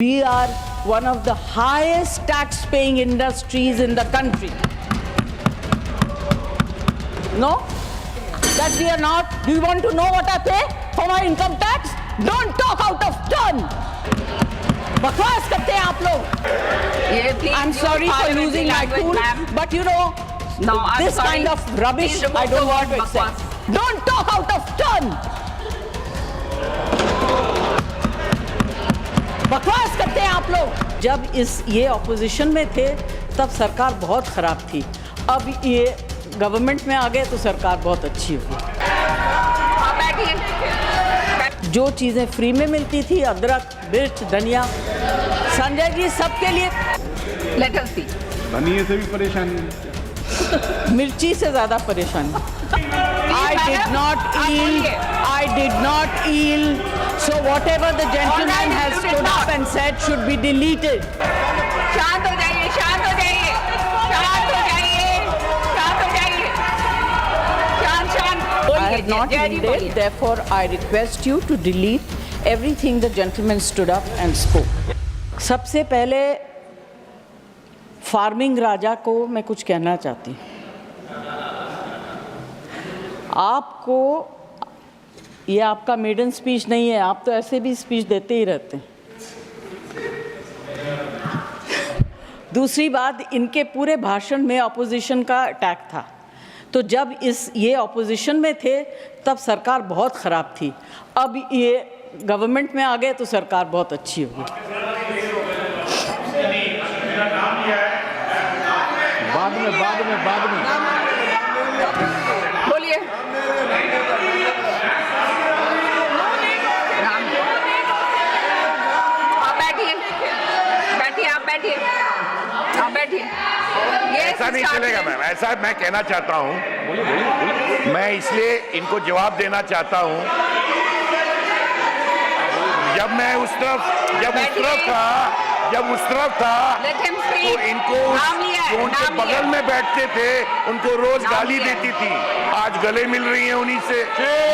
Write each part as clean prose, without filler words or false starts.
We are one of the highest tax-paying industries in the country. No? That we are not? Do you want to know what I pay for my income tax? Don't talk out of turn. बकवास करते हैं आप लोग. I'm sorry for losing my cool, but you know, this kind of rubbish I don't want to accept. Don't talk out of turn. बकवास करते हैं आप लोग. जब ये ऑपोजिशन में थे तब सरकार बहुत खराब थी. अब ये गवर्नमेंट में आ गए तो सरकार बहुत अच्छी होगी. जो चीज़ें फ्री में मिलती थी, अदरक, मिर्च, धनिया, संजय जी सबके लिए. धनिया से भी परेशानी, मिर्ची से ज़्यादा परेशानी. I did not yield. So whatever the gentleman has stood up and said should be deleted. शांत हो जाइए, शांत हो जाइए, शांत हो जाइए, शांत हो जाइए, शांत. I have not yielded, therefore I request you to delete everything the gentleman stood up and spoke. सबसे पहले फार्मिंग राजा को मैं कुछ कहना चाहती हूँ. आपको ये आपका मेडन स्पीच नहीं है, आप तो ऐसे भी स्पीच देते ही रहते हैं. दूसरी बात, इनके पूरे भाषण में अपोजिशन का अटैक था. तो जब ये अपोजिशन में थे तब सरकार बहुत ख़राब थी. अब ये गवर्नमेंट में आ गए तो सरकार बहुत अच्छी होगी. बाद में बोलिए. ऐसा नहीं चलेगा मैम. ऐसा मैं कहना चाहता हूँ, मैं इसलिए इनको जवाब देना चाहता हूँ. जब मैं उस तरफ था तो इनको जो उनके बगल में बैठते थे उनको रोज गाली देती थी. आज गले मिल रही हैं उन्हीं से.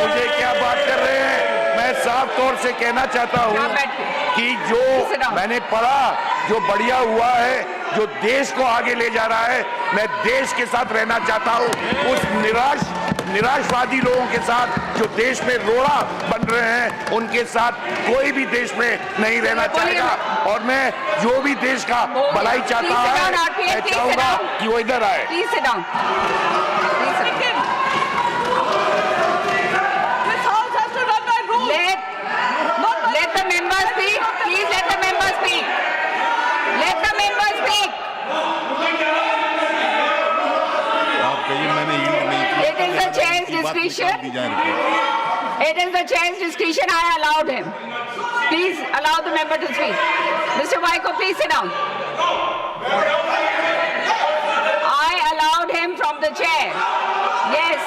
मुझे क्या बात कर रहे हैं. मैं साफ तौर से कहना चाहता हूँ कि जो मैंने पढ़ा, जो बढ़िया हुआ है, जो देश को आगे ले जा रहा है, मैं देश के साथ रहना चाहता हूँ. उस निराशवादी लोगों के साथ जो देश में रोड़ा बन रहे हैं, उनके साथ कोई भी देश में नहीं रहना चाहेगा. और मैं जो भी देश का भलाई चाहता है, मैं चाहूंगा कि वो इधर आए. Let the member speak. Please let the member speak. Let the member speak. It is the chair's discretion. It is the chair's discretion. I allowed him. Please allow the member to speak. Mr. Waiko, please sit down. I allowed him from the chair. Yes.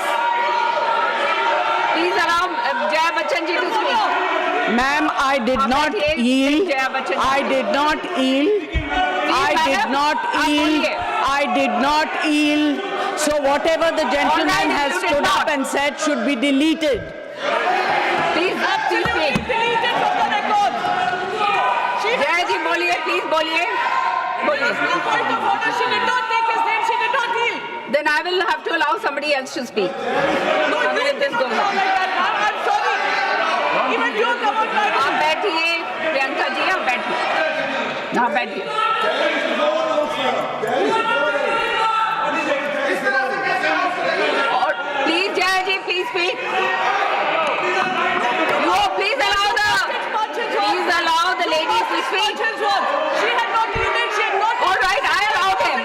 Please allow Jaya Bachchan ji to speak. Ma'am, I did not yield. I did not yield. I did not yield. So whatever the gentleman has stood up and said should be deleted. Please speak. Jaya ji, boliye, please boliye. Then I will have to allow somebody else to speak. If this goes on. आप बैठिए प्रियंका जी, आप बैठिए. हाँ बैठिए. और please Jaya ji, please speak. No, please allow the ladies to speak. All right, I allowed him.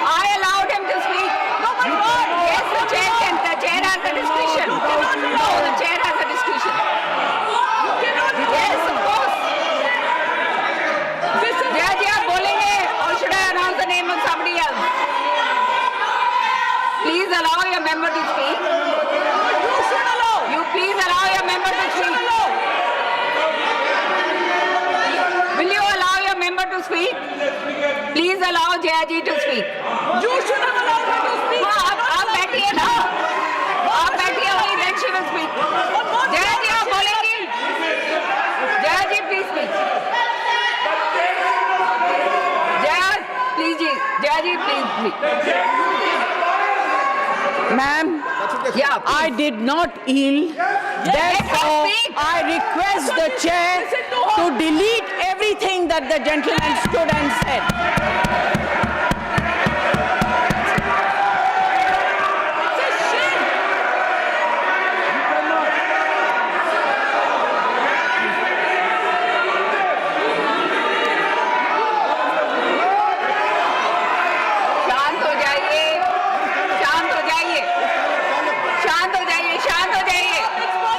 I allowed him to speak. Yes, the chair has the discretion. No, the chair has a discretion. Yes, of course. Jaya ji, आप बोलेंगे, or should I announce the name of somebody else? Please allow your member to speak. You please allow your member to speak. Will you allow your member to speak? Please allow Jaya ji to speak. You should have allowed her to speak. आप बैठिए ना. आप बैठिए, only then she will speak. Jaya ji, आप बोलेंगी. Rajiv, please. Ma'am, Yeah, please. I did not yield. Therefore, speak. I request the chair to delete everything that the gentleman stood and said. शांत हो जाइए, शांत हो जाइए, शांत हो जाइए, शांत हो जाइए,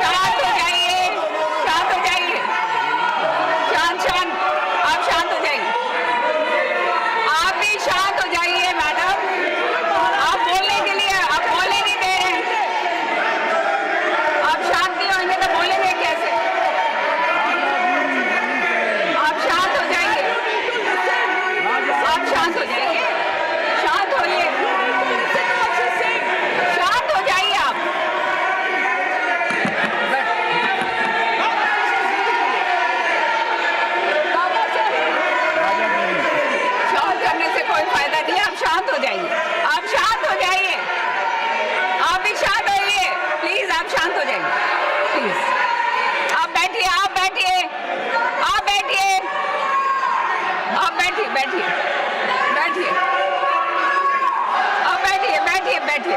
शांत हो जाइए, शांत हो जाइए, शांत शांत, आप शांत हो जाइए, आप भी शांत हो जाइए मैडम, आप बोलने के लिए आप बोलने नहीं दे रहे, आप शांत नहीं होंगे तो बोलेंगे कैसे? आप शांत हो जाइए, आप शांत हो जाइए, शांत होइए, शांत हो जाइए आप। शांत करने से कोई फायदा नहीं है, आप शांत हो जाइए, आप शांत हो जाइए, आप भी शांत होइए, प्लीज आप शांत हो जाइए, प्लीज आप बैठिए, आप बैठिए, आप बैठिए, आप बैठिए, बैठिए, बैठिए, आप बैठिए, बैठिए, बैठिए,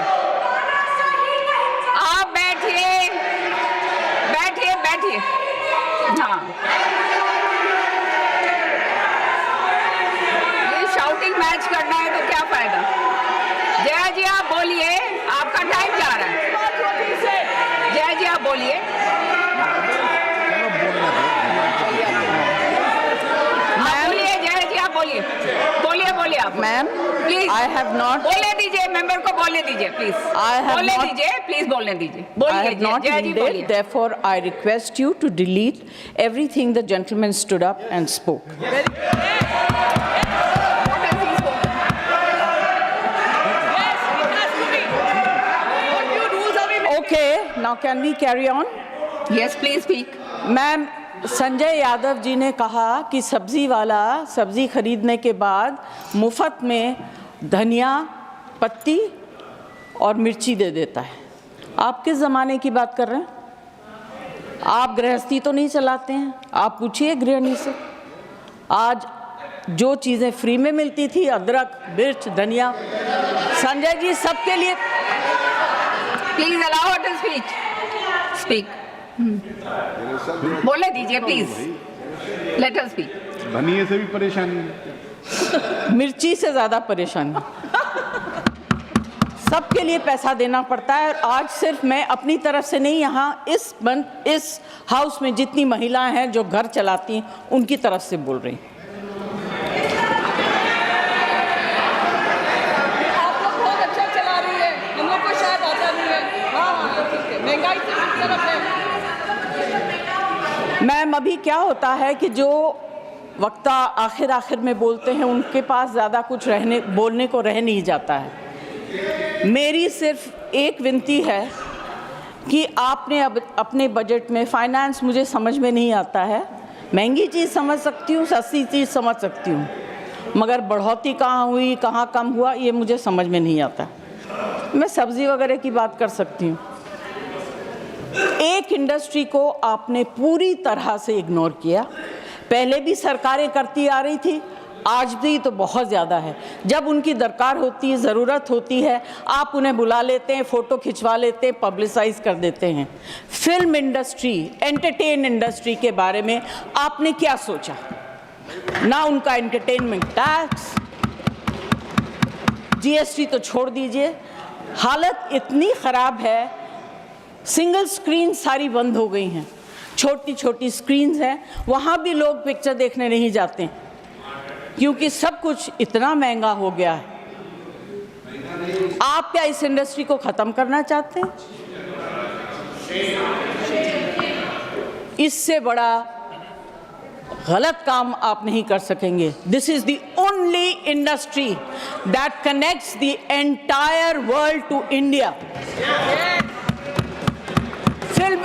आप बैठिए, बैठिए, बैठिए, हाँ, ये शाउटिंग मैच करना है तो क्या फायदा? जया जी आप बोलिए, आपका टाइम जा रहा है, जया जी आप बोलिए, आप बोलिए, जया जी आप बोलिए, बोलिए, बोलिए आप Ma'am, please I have not. बोलने दीजिए, मेंबर को बोलने दीजिए, प्लीज I have बोलने not- दीजिए, प्लीज बोलने दीजिए, I बोलिए, have not Jaya ji yielded. बोलिए। Therefore, I request you to delete everything the gentleman stood up and spoke. Okay, now can we carry on? Yes, please speak. Ma'am, Sanjay Yadav ji ने कहा कि सब्जी वाला सब्जी खरीदने के बाद मुफ्त में धनिया पत्ती और मिर्ची दे देता है। आप किस ज़माने की बात कर रहे हैं? आप गृहस्थी तो नहीं चलाते हैं? आप पूछिए गृहिणी से। आज जो चीज़ें फ्री में मिलती थी, अदरक, मिर्च, धनिया, संजय जी सबके लिए। Please allow her to speak. Speak. बोलने दीजिए, प्लीज। Let her speak. धनिये से भी परेशानी है। मिर्ची से ज़्यादा परेशानी। सबके लिए पैसा देना पड़ता है। और आज सिर्फ मैं अपनी तरफ से नहीं, यहाँ इस हाउस में जितनी महिलाएं हैं जो घर चलाती हैं, उनकी तरफ से बोल रही हूँ। आप लोग बहुत अच्छा चला रही है, हम लोग को शायद आता नहीं है। हाँ, ठीक है, महंगाई से किस तरफ है? मैम, अभी क्या होता है कि जो वक्ता आखिर में बोलते हैं, उनके पास ज़्यादा कुछ बोलने को रह नहीं जाता है। मेरी सिर्फ एक विनती है कि आपने अब अपने बजट में, फाइनेंस मुझे समझ में नहीं आता है, महंगी चीज़ समझ सकती हूँ, सस्ती चीज़ समझ सकती हूँ, मगर बढ़ोतरी कहाँ हुई, कहाँ कम हुआ, ये मुझे समझ में नहीं आता। मैं सब्ज़ी वगैरह की बात कर सकती हूँ। एक इंडस्ट्री को आपने पूरी तरह से इग्नोर किया। पहले भी सरकारें करती आ रही थी, आज भी तो बहुत ज़्यादा है। जब उनकी दरकार होती है, ज़रूरत होती है, आप उन्हें बुला लेते हैं, फ़ोटो खिंचवा लेते हैं, पब्लिसाइज कर देते हैं। फिल्म इंडस्ट्री, एंटरटेन इंडस्ट्री के बारे में आपने क्या सोचा? ना उनका एंटरटेनमेंट टैक्स, जीएसटी तो छोड़ दीजिए। हालत इतनी ख़राब है, सिंगल स्क्रीन सारी बंद हो गई हैं, छोटी छोटी स्क्रीन्स हैं, वहाँ भी लोग पिक्चर देखने नहीं जाते हैं क्योंकि सब कुछ इतना महंगा हो गया है। आप क्या इस इंडस्ट्री को ख़त्म करना चाहते हैं? इससे बड़ा गलत काम आप नहीं कर सकेंगे। This is the only industry that connects the entire world to India. Film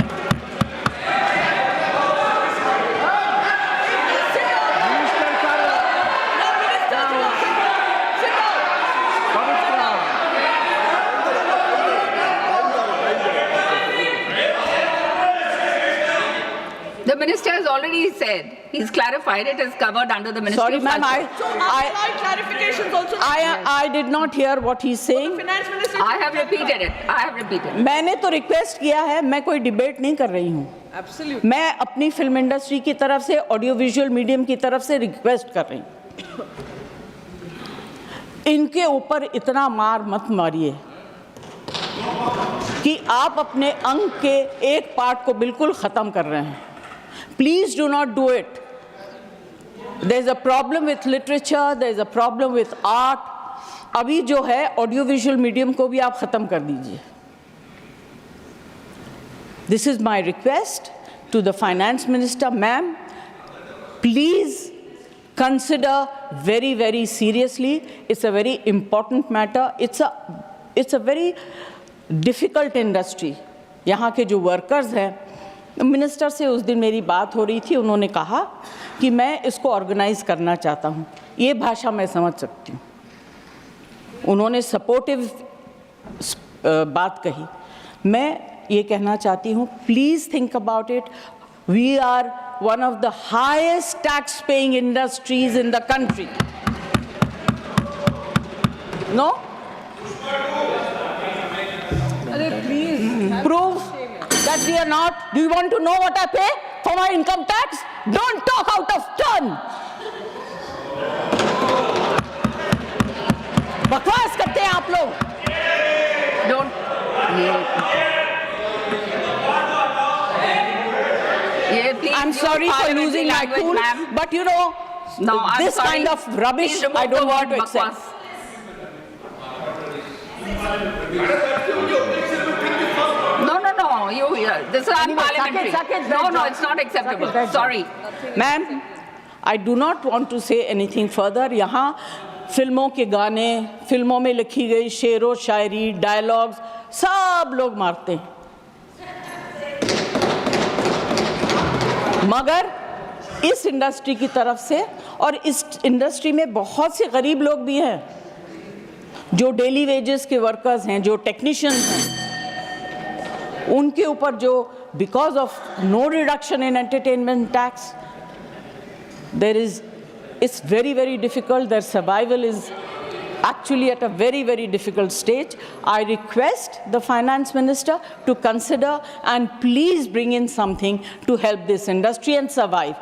The minister has already said, he's clarified it is covered under the Ministry Sorry, of ma'am, Culture. So employed clarifications also. I did not hear what he's saying. Finance minister. I have repeated it. I have repeated. मैंने तो request किया है, मैं कोई debate नहीं कर रही हूँ. Absolutely. मैं अपनी फिल्म इंडस्ट्री की तरफ से, ऑडियो विजुअल मीडियम की तरफ से रिक्वेस्ट कर रही हूँ. इनके ऊपर इतना मार मत मारिए कि आप अपने अंग के एक पार्ट को बिल्कुल ख़त्म कर रहे हैं. Please do not do it. There is a problem with literature, there is a problem with art. अभी जो है ऑडियो विजुअल मीडियम को भी आप ख़त्म कर दीजिए. This is my request to the finance minister. Ma'am, please consider very, very seriously. It's a very important matter. It's a very difficult industry. यहाँ के जो वर्कर्स हैं, मिनिस्टर से उस दिन मेरी बात हो रही थी, उन्होंने कहा कि मैं इसको ऑर्गेनाइज करना चाहता हूँ. ये भाषा मैं समझ सकती हूँ. उन्होंने सपोर्टिव बात कही. मैं ये कहना चाहती हूँ, please think about it. We are one of the highest tax-paying industries in the country. No? Please. Prove that we are not. Do you want to know what I pay for my income tax? Don't talk out of turn. बकवास करते हैं आप लोग. Don't. Please I'm use sorry for parliamentary losing my language, cool, ma'am. but you know, No, I'm this sorry. kind of rubbish Please remove I don't the want word to accept. bakwas. No. This is unparliamentary. No, it's not acceptable. Sorry. Ma'am, I do not want to say anything further. यहाँ फिल्मों के गाने, फिल्मों में लिखी गई शेरो शायरी, dialogues सब लोग मारते हैं. मगर इस इंडस्ट्री की तरफ से, और इस इंडस्ट्री में बहुत से गरीब लोग भी हैं जो डेली वेजेस के वर्कर्स हैं, जो टेक्नीशियंस हैं, उनके ऊपर जो because of no reduction in entertainment tax, it's very, very difficult. Their survival is actually at a very, very difficult stage. I request the finance minister to consider and please bring in something to help this industry and survive.